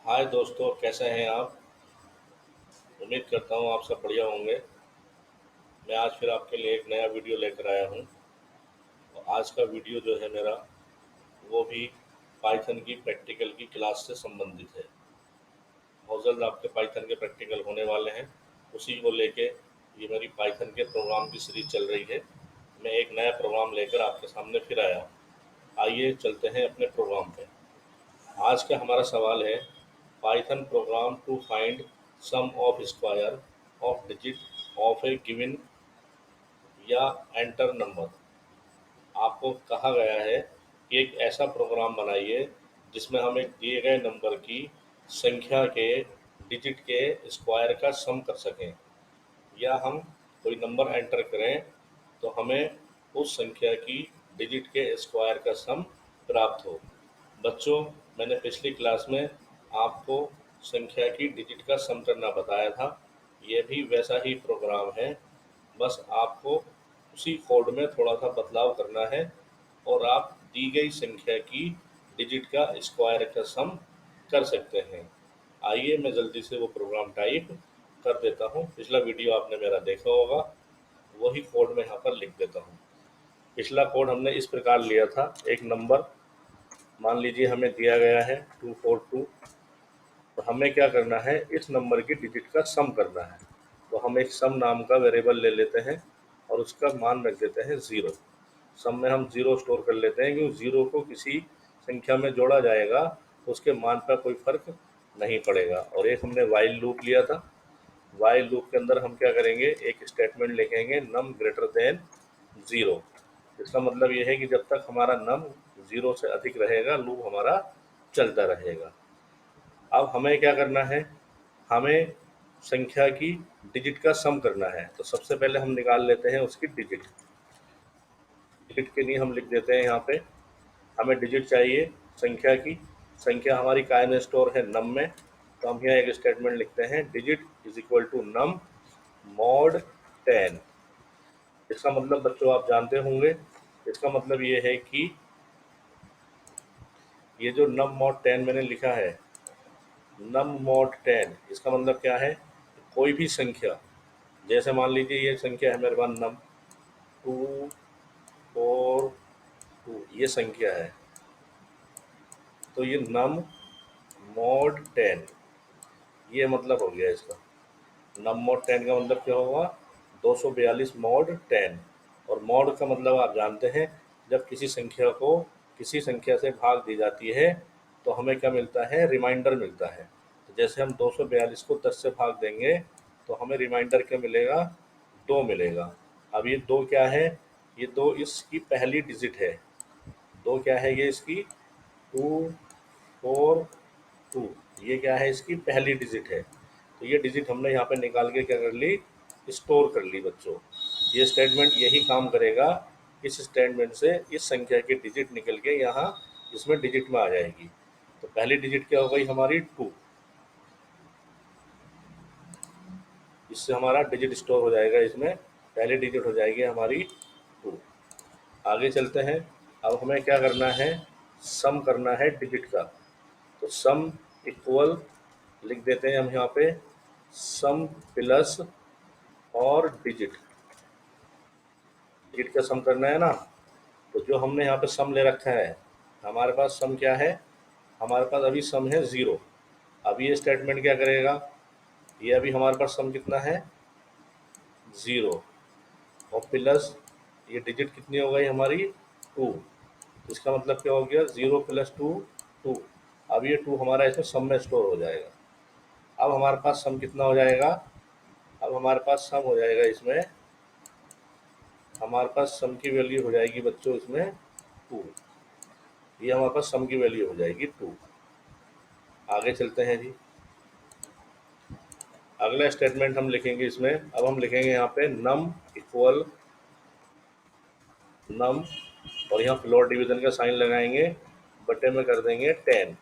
हाय दोस्तों, कैसे हैं आप? उम्मीद करता हूँ आप सब बढ़िया होंगे। मैं आज फिर आपके लिए एक नया वीडियो लेकर आया हूँ। और आज का वीडियो जो है मेरा, वो भी पाइथन की प्रैक्टिकल की क्लास से संबंधित है। बहुत जल्द आपके पाइथन के प्रैक्टिकल होने वाले हैं। उसी को लेके ये मेरी पाइथन के प्रोग्राम की सीरीज चल रही है। मैं एक नया प्रोग्राम लेकर आपके सामने फिर आया हूँ। आइए चलते हैं अपने प्रोग्राम पे। आज का हमारा सवाल है, Python program to find sum of square of digit of a given या एंटर नंबर। आपको कहा गया है कि एक ऐसा प्रोग्राम बनाइए जिसमें हम एक दिए गए नंबर की संख्या के डिजिट के स्क्वायर का सम कर सकें, या हम कोई नंबर एंटर करें तो हमें उस संख्या की डिजिट के स्क्वायर का सम प्राप्त हो। बच्चों, मैंने पिछली क्लास में आपको संख्या की डिजिट का सम करना बताया था। यह भी वैसा ही प्रोग्राम है, बस आपको उसी कोड में थोड़ा सा बदलाव करना है और आप दी गई संख्या की डिजिट का स्क्वायर का सम कर सकते हैं। आइए मैं जल्दी से वो प्रोग्राम टाइप कर देता हूँ। पिछला वीडियो आपने मेरा देखा होगा, वही कोड मैं यहाँ पर लिख देता हूँ। पिछला कोड हमने इस प्रकार लिया था, एक नंबर मान लीजिए हमें दिया गया है 242। तो हमें क्या करना है, इस नंबर की डिजिट का सम करना है। तो हम एक सम नाम का वेरिएबल ले लेते हैं और उसका मान रख देते हैं 0। सम में हम 0 स्टोर कर लेते हैं, क्योंकि 0 को किसी संख्या में जोड़ा जाएगा तो उसके मान पर कोई फर्क नहीं पड़ेगा। और एक हमने वाइल लूप लिया था। वाइल लूप के अंदर हम क्या करेंगे, एक स्टेटमेंट लिखेंगे नम ग्रेटर देन 0। इसका मतलब ये है कि जब तक हमारा नम 0 से अधिक रहेगा लूप हमारा चलता रहेगा। अब हमें क्या करना है, हमें संख्या की डिजिट का सम करना है। तो सबसे पहले हम निकाल लेते हैं उसकी डिजिट। डिजिट के लिए हम लिख देते हैं यहाँ पे, हमें डिजिट चाहिए संख्या की। संख्या हमारी काय में स्टोर है, नम में। तो हम यहाँ एक स्टेटमेंट लिखते हैं, digit is equal to num mod 10। इसका मतलब बच्चों आप जानते होंगे, इसका मतलब ये है कि ये जो नम मॉड 10 मैंने लिखा है, नम मॉड 10, इसका मतलब क्या है, कोई भी संख्या, जैसे मान लीजिए ये संख्या है मेरे पास नम 242, ये संख्या है। तो ये नम मॉड 10, ये मतलब हो गया इसका। नम मॉड 10 का मतलब क्या होगा, 242 मॉड 10। और मॉड का मतलब आप जानते हैं, जब किसी संख्या को किसी संख्या से भाग दी जाती है तो हमें क्या मिलता है, रिमाइंडर मिलता है। तो जैसे हम 242 को 10 से भाग देंगे तो हमें रिमाइंडर क्या मिलेगा, 2 मिलेगा। अब ये 2 क्या है, ये 2 इसकी पहली डिजिट है। 2 क्या है, ये इसकी 242, ये क्या है, इसकी पहली डिजिट है। तो ये डिजिट हमने यहाँ पे निकाल के क्या कर ली, स्टोर कर ली बच्चों। ये स्टेटमेंट यही काम करेगा। इस स्टेटमेंट से इस संख्या की डिजिट निकल के यहाँ इसमें डिजिट में आ जाएगी। तो पहली डिजिट क्या हो गई हमारी 2, इससे हमारा डिजिट स्टोर हो जाएगा इसमें। पहली डिजिट हो जाएगी हमारी 2। आगे चलते हैं। अब हमें क्या करना है, सम करना है डिजिट का। तो सम इक्वल लिख देते हैं हम यहाँ पे, सम प्लस और डिजिट। डिजिट का सम करना है ना, तो जो हमने यहाँ पे सम ले रखा है, हमारे पास सम क्या है, हमारे पास अभी सम है 0। अभी ये स्टेटमेंट क्या करेगा, ये अभी हमारे पास सम कितना है, 0, और प्लस ये डिजिट कितनी हो गई हमारी, 2। इसका मतलब क्या हो गया, 0 + 2 2। अब ये 2 हमारा इसमें सम में स्टोर हो जाएगा। अब हमारे पास सम कितना हो जाएगा, अब हमारे पास सम हो जाएगा इसमें, हमारे पास सम की वैल्यू हो जाएगी बच्चों इसमें 2। ये हमारे पास सम की वैल्यू हो जाएगी 2। आगे चलते हैं जी। अगला स्टेटमेंट हम लिखेंगे इसमें। अब हम लिखेंगे यहाँ पे नम इक्वल नम, और यहाँ फ्लोर डिवीजन का साइन लगाएंगे, बटे में कर देंगे 10।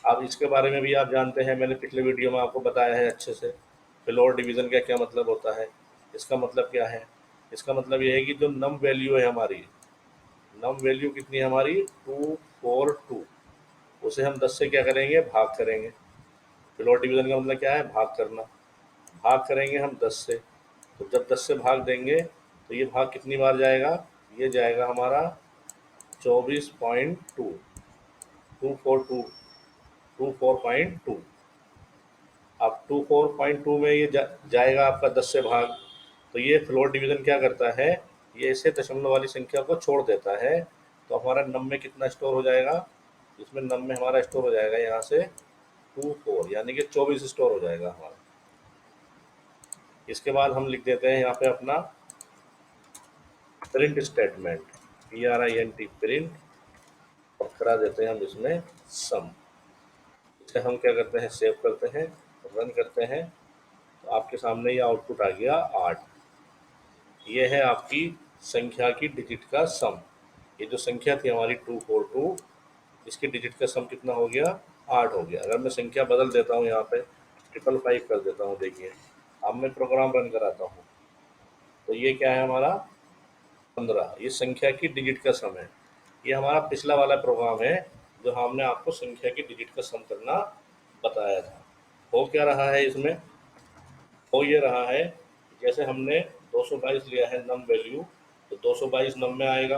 अब इसके बारे में भी आप जानते हैं, मैंने पिछले वीडियो में आपको बताया है अच्छे से, फ्लोर डिवीजन का क्या मतलब होता है। इसका मतलब क्या है, इसका मतलब ये है कि जो नम वैल्यू है हमारी, नम वैल्यू कितनी है हमारी, 242, उसे हम 10 से क्या करेंगे, भाग करेंगे। फ्लोर डिवीज़न का मतलब क्या है, भाग करना। भाग करेंगे हम 10 से, तो जब 10 से भाग देंगे तो ये भाग कितनी बार जाएगा, ये जाएगा हमारा 24.2, 242, 24.2। अब 24.2 में ये जाएगा आपका 10 से भाग, तो ये फ्लोर डिवीज़न क्या करता है, ये इसे दशमलव वाली संख्या को छोड़ देता है। तो हमारा नम में कितना स्टोर हो जाएगा, इसमें नम में हमारा स्टोर हो जाएगा यहाँ से 24, यानी कि 24 स्टोर हो जाएगा हमारा। इसके बाद हम लिख देते हैं यहाँ पे अपना प्रिंट स्टेटमेंट, PRINT प्रिंट, और करा देते हैं हम इसमें सम। इसे हम क्या करते हैं, सेव करते हैं, रन करते हैं, तो आपके सामने ये आउटपुट आ गया 8। ये है आपकी संख्या की डिजिट का सम। ये जो संख्या थी हमारी 242, इसके डिजिट का सम कितना हो गया, 8 हो गया। अगर मैं संख्या बदल देता हूँ यहाँ पे 555 कर देता हूँ, देखिए अब मैं प्रोग्राम रन कराता हूँ तो ये क्या है हमारा 15, ये संख्या की डिजिट का सम है। ये हमारा पिछला वाला प्रोग्राम है जो हमने आपको संख्या की डिजिट का सम करना बताया था। हो क्या रहा है इसमें, हो ये रहा है, जैसे हमने 222 लिया है नम वैल्यू, तो 222 नम में आएगा,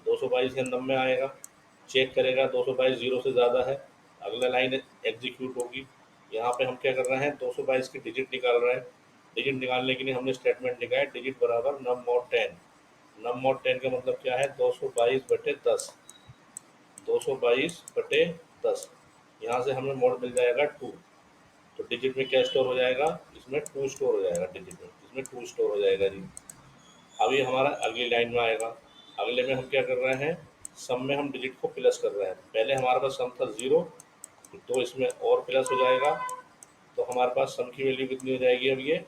222 या नम में आएगा, चेक करेगा 222 जीरो से ज़्यादा है, अगला लाइन एग्जीक्यूट होगी। यहाँ पे हम क्या कर रहे हैं, 222 की डिजिट निकाल रहे हैं। डिजिट निकालने के लिए हमने स्टेटमेंट लिखा है डिजिट बराबर नम mod 10। नम mod 10 का मतलब क्या है, 222/10, 222/10। यहाँ से हमें मोड मिल जाएगा 2, तो डिजिट में क्या स्टोर हो जाएगा, इसमें 2 स्टोर हो जाएगा, डिजिट में इसमें 2 स्टोर हो जाएगा जी। अब ये हमारा अगली लाइन में आएगा। अगले में हम क्या कर रहे हैं, सम में हम डिजिट को प्लस कर रहे हैं। पहले हमारे पास सम था 0, तो इसमें और प्लस हो जाएगा, तो हमारे पास सम की वैल्यू कितनी हो जाएगी, अब ये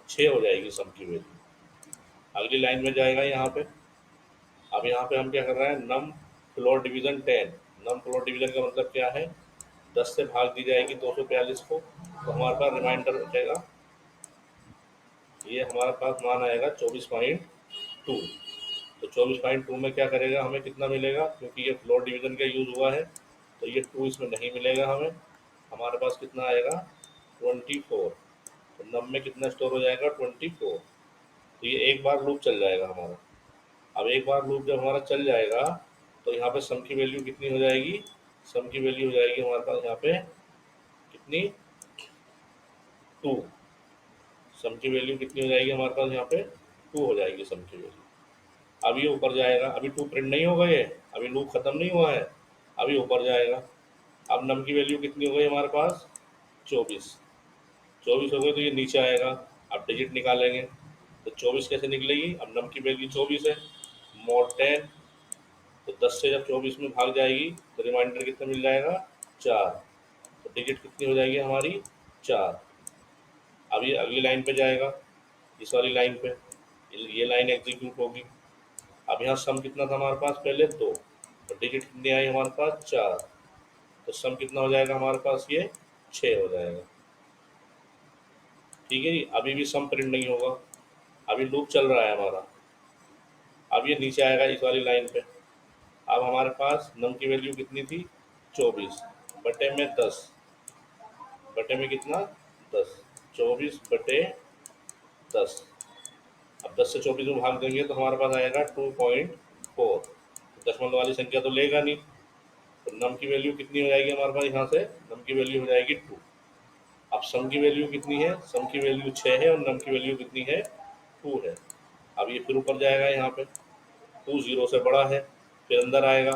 6 हो जाएगी सम की वैल्यू। अगली लाइन में जाएगा यहाँ पे। अब यहाँ पे हम क्या कर रहे हैं, नम फ्लोर डिवीज़न 10। नम फ्लोर डिवीज़न का मतलब क्या है, 10 से भाग दी जाएगी 242 को, तो हमारे पास रिमाइंडर बचेगा, ये हमारे पास मान आएगा 24.2। तो 24.2 में क्या करेगा, हमें कितना मिलेगा, क्योंकि ये फ्लोर डिवीज़न का यूज़ हुआ है तो ये 2 इसमें नहीं मिलेगा हमें। हमारे पास कितना आएगा 24, तो नम में कितना स्टोर हो जाएगा 24। तो ये एक बार लूप चल जाएगा हमारा। अब एक बार लूप जब हमारा चल जाएगा तो यहाँ पे सम की वैल्यू कितनी हो जाएगी, सम की वैल्यू हो जाएगी हमारे पास यहाँ पे कितनी, 2। सम की वैल्यू कितनी हो जाएगी हमारे पास यहाँ पे, 2 हो जाएगी सम की वैल्यू। अब ये ऊपर जाएगा, अभी 2 प्रिंट नहीं होगा, ये अभी लूप खत्म नहीं हुआ है, अभी ऊपर जाएगा। अब नम की वैल्यू कितनी हो गई हमारे पास, 24। 24 हो गई तो ये नीचे आएगा। अब डिजिट निकालेंगे तो 24 कैसे निकलेगी, अब नम की वैल्यू 24 है, mod 10, तो 10 से जब 24 में भाग जाएगी तो रिमाइंडर कितना मिल जाएगा, 4। तो डिजिट कितनी हो जाएगी हमारी, 4। अब ये अगली लाइन पे जाएगा, इस वाली लाइन पे, ये लाइन एग्जीक्यूट होगी। अब यहाँ सम कितना था हमारे पास पहले, 2, तो डिजिट कितनी आई हमारे पास, 4, तो सम कितना हो जाएगा हमारे पास, ये 6 हो जाएगा। ठीक है जी, अभी भी सम प्रिंट नहीं होगा, अभी लूप चल रहा है हमारा। अब ये नीचे आएगा इस वाली लाइन पे। अब हमारे पास नम की वैल्यू कितनी थी, 24 बटे में 10, बटे में कितना, 10, 24 बटे 10। अब 10 से 24 में भाग देंगे तो हमारे पास आएगा 2.4, दशमलव वाली संख्या तो लेगा नहीं, तो नम की वैल्यू कितनी हो जाएगी हमारे पास, यहाँ से नम की वैल्यू हो जाएगी 2। अब सम की वैल्यू कितनी है, सम की वैल्यू 6 है और नम की वैल्यू कितनी है, 2 है। अब ये फिर ऊपर जाएगा, यहाँ पे 2 0 से बड़ा है, फिर अंदर आएगा,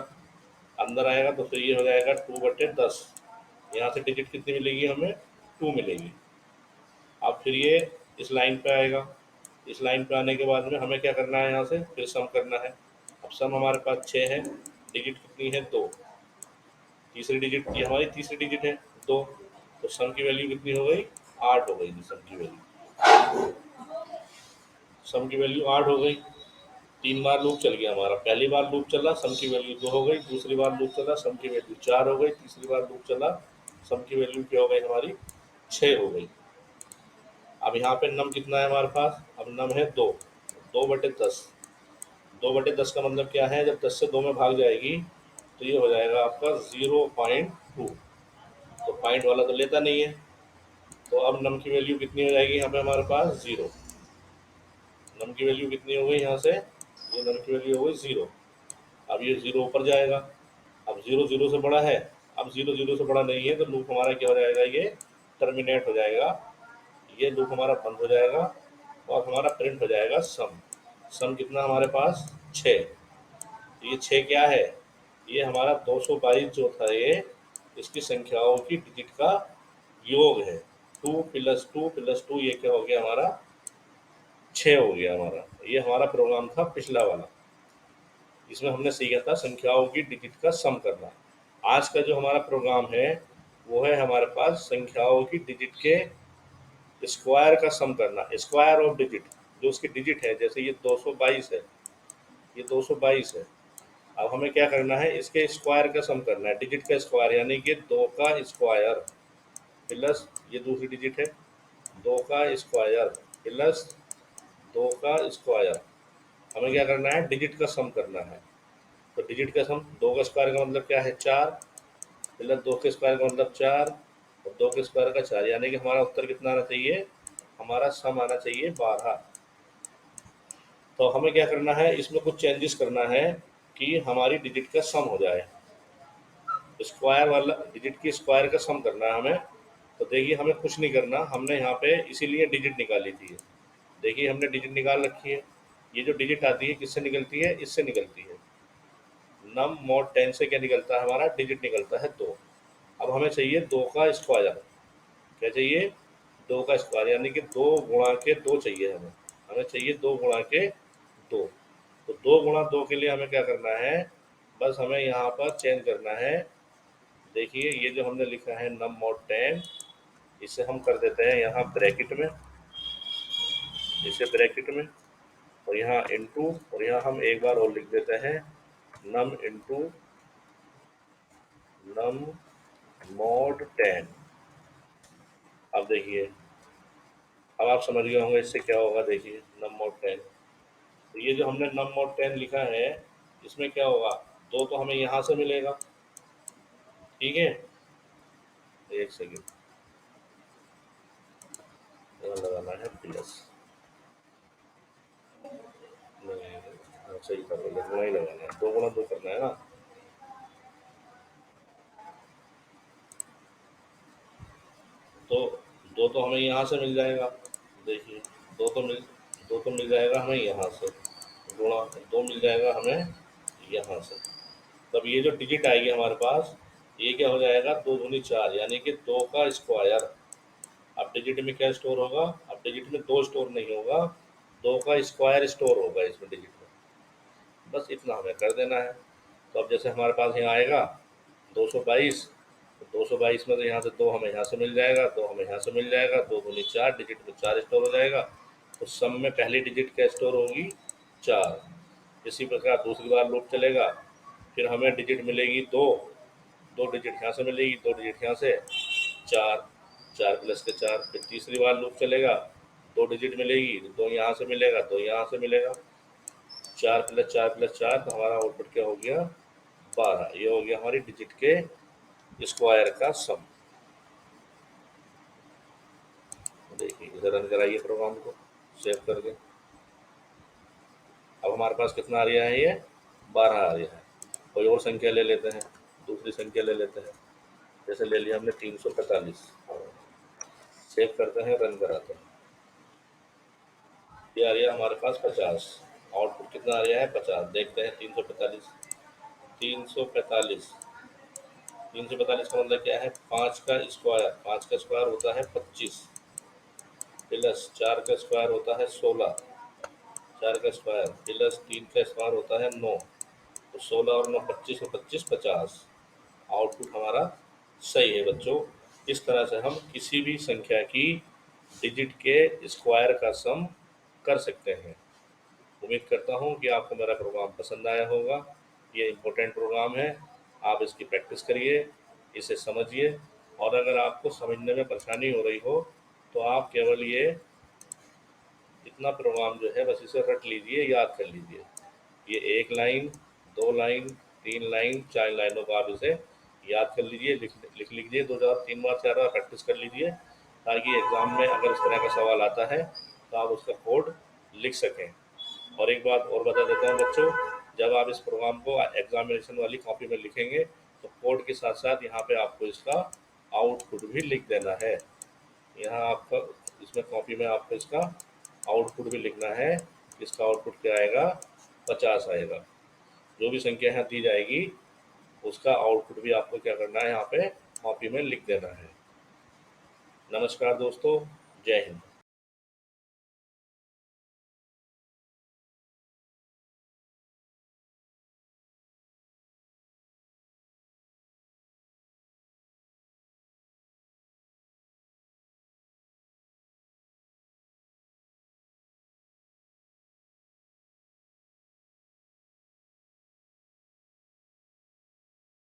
अंदर आएगा तो फिर ये हो जाएगा 2/10। यहाँ से डिजिट कितनी मिलेगी हमें, 2 मिलेगी। अब फिर ये इस लाइन पे आएगा, इस लाइन पे आने के बाद में हमें क्या करना है, यहाँ से फिर सम करना है। अब सम हमारे पास 6 है, डिजिट कितनी है, 2, तीसरी डिजिट, ये हमारी तीसरी डिजिट है 2, तो सम की वैल्यू कितनी हो गई, 8 हो गई जी सम की वैल्यू। सम की वैल्यू 8 हो गई। 3 बार लूप चल गया हमारा, पहली बार लूप चला सम की वैल्यू 2 हो गई, दूसरी बार लूप चला सम की वैल्यू 4 हो गई, तीसरी बार लूप चला सम की वैल्यू क्या हो गई हमारी, 6 हो गई। अब यहाँ पे नम कितना है हमारे पास, अब नम है 2, 2/10। 2/10 का मतलब क्या है, जब 10 से 2 में भाग जाएगी तो ये हो जाएगा आपका 0.2। तो पॉइंट वाला तो लेता नहीं है, तो अब नम की वैल्यू कितनी हो जाएगी यहाँ पे हमारे पास 0। नम की वैल्यू कितनी हो गई यहाँ से, ये नम की वैल्यू हो गई 0। अब ये 0 ऊपर जाएगा, अब 0 0 से बड़ा है, अब 0 0 से बड़ा नहीं है, तो लूप हमारा क्या हो जाएगा, ये टर्मिनेट हो जाएगा, ये लूप हमारा बंद हो जाएगा और हमारा प्रिंट हो जाएगा सम। सम कितना हमारे पास 6। ये 6 क्या है, ये हमारा 222 जो था ये, इसकी संख्याओं की डिजिट का योग है। 2 + 2 + 2 ये क्या हो गया हमारा 6 हो गया हमारा। ये हमारा प्रोग्राम था पिछला वाला, इसमें हमने सीखा था संख्याओं की डिजिट का सम करना। आज का जो हमारा प्रोग्राम है वो है हमारे पास संख्याओं की डिजिट के स्क्वायर का सम करना, स्क्वायर ऑफ डिजिट, जो उसकी डिजिट है। जैसे ये 222 है, ये 222 है। अब हमें क्या करना है, इसके स्क्वायर का सम करना है, डिजिट का स्क्वायर, यानी कि 2 का स्क्वायर प्लस ये दूसरी डिजिट है 2 का स्क्वायर प्लस 2 का स्क्वायर। हमें क्या करना है, डिजिट का सम करना है। तो डिजिट का सम, 2 का स्क्वायर का मतलब क्या है 4, प्लस 2 के स्क्वायर का मतलब 4 और 2 के स्क्वायर का 4, यानी कि हमारा उत्तर कितना आना चाहिए, हमारा सम आना चाहिए 12। तो हमें क्या करना है, इसमें कुछ चेंजेस करना है कि हमारी डिजिट का सम हो जाए। स्क्वायर वाला डिजिट की स्क्वायर का सम करना है हमें। तो देखिए हमें कुछ नहीं करना, हमने यहाँ पे इसीलिए डिजिट निकाली थी। देखिए हमने डिजिट निकाल रखी है। ये जो डिजिट आती है किससे निकलती है, इससे निकलती है। नम mod 10 से क्या निकलता है, हमारा डिजिट निकलता है 2। अब हमें चाहिए 2 का स्क्वायर। क्या चाहिए, 2 का स्क्वायर, यानी कि 2 गुणा के 2 चाहिए हमें। हमें चाहिए 2 गुणा के 2। तो 2 गुणा 2 के लिए हमें क्या करना है, बस हमें यहाँ पर चेंज करना है। देखिए ये जो हमने लिखा है नम mod 10, इसे हम कर देते हैं यहाँ ब्रैकेट में, इसे ब्रैकेट में, और यहाँ इनटू, और यहाँ हम एक बार और लिख देते हैं नम इनटू नम mod 10। अब देखिए, अब आप समझ गए होंगे इससे क्या होगा। देखिए नम mod 10, तो ये जो हमने नम mod 10 लिखा है, इसमें क्या होगा, 2 तो हमें यहाँ से मिलेगा, ठीक है। एक सेकेंड, लगाना है प्लस, नहीं हाँ, सही कर रहे, गुणा ही लगाना है, 2 गुणा 2 करना है ना। तो 2 तो हमें यहाँ से मिल जाएगा। देखिए 2 तो मिल जाएगा हमें यहाँ से, गुणा 2 मिल जाएगा हमें यहाँ से। तब ये जो डिजिट आएगी हमारे पास, ये क्या हो जाएगा, 2 दूनी 4, यानी कि 2 का स्क्वायर। अब डिजिट में क्या स्टोर होगा, अब डिजिट में 2 स्टोर नहीं होगा, 2 का स्क्वायर स्टोर होगा इसमें डिजिट में। बस इतना हमें कर देना है। तो अब जैसे हमारे पास यहाँ आएगा 222, तो 222 में तो यहाँ से 2 हमें यहाँ से मिल जाएगा, 2 हमें यहाँ से मिल जाएगा, 2 दूनी 4, डिजिट में 4 स्टोर हो जाएगा। तो सम में पहली डिजिट क्या स्टोर होगी, 4। इसी प्रकार दूसरी बार लूप चलेगा, फिर हमें डिजिट मिलेगी 2, 2 डिजिट यहाँ से मिलेगी, 2 डिजिट यहाँ से, 4, 4 प्लस के 4। फिर तीसरी बार लूप चलेगा, 2 डिजिट मिलेगी, 2 यहाँ से मिलेगा, 2 यहाँ से मिलेगा, 4 प्लस 4 प्लस 4, तो हमारा आउटपुट क्या हो गया 12। ये हो गया हमारी डिजिट के स्क्वायर का सम। देखिए इधर रन कराइए प्रोग्राम को सेव करके। अब हमारे पास कितना आ रहा है, ये 12 आ रहा है। कोई और संख्या ले लेते हैं, दूसरी संख्या ले लेते हैं। जैसे ले लिया हमने 345, सेव करते हैं, रन कराते हैं। ये आ रहा है हमारे पास 50। आउटपुट कितना आ रहा है 50। देखते हैं 345, 345, 345 का मतलब क्या है, 5 का स्क्वायर, 5 का स्क्वायर होता है 25, प्लस 4 का स्क्वायर होता है 16, 4 का स्क्वायर प्लस 3 का स्क्वायर होता है 9। तो 16 और 9 25 और 25 50। आउटपुट हमारा सही है बच्चों। इस तरह से हम किसी भी संख्या की डिजिट के स्क्वायर का सम कर सकते हैं। उम्मीद करता हूँ कि आपको मेरा प्रोग्राम पसंद आया होगा। ये इम्पोर्टेंट प्रोग्राम है, आप इसकी प्रैक्टिस करिए, इसे समझिए, और अगर आपको समझने में परेशानी हो रही हो तो आप केवल ये इतना प्रोग्राम जो है बस इसे रट लीजिए, याद कर लीजिए। ये 1 लाइन, 2 लाइन, 3 लाइन 4 लाइनों को आप इसे याद कर लीजिए, लिख लीजिए, 2 बार 4 बार प्रैक्टिस कर लीजिए, ताकि एग्ज़ाम में अगर इस तरह का सवाल आता है तो आप उसका कोड लिख सकें। और एक बात और बता देता हूँ बच्चों, जब आप इस प्रोग्राम को एग्जामिनेशन वाली कॉपी में लिखेंगे तो कोड के साथ साथ यहाँ पे आपको इसका आउटपुट भी लिख देना है। यहाँ आपका इसमें कॉपी में आपको इसका आउटपुट भी लिखना है। इसका आउटपुट क्या आएगा? 50 आएगा। जो भी संख्या यहाँ दी जाएगी उसका आउटपुट भी आपको क्या करना है, यहाँ पे कॉपी में लिख देना है। नमस्कार दोस्तों, जय हिंद।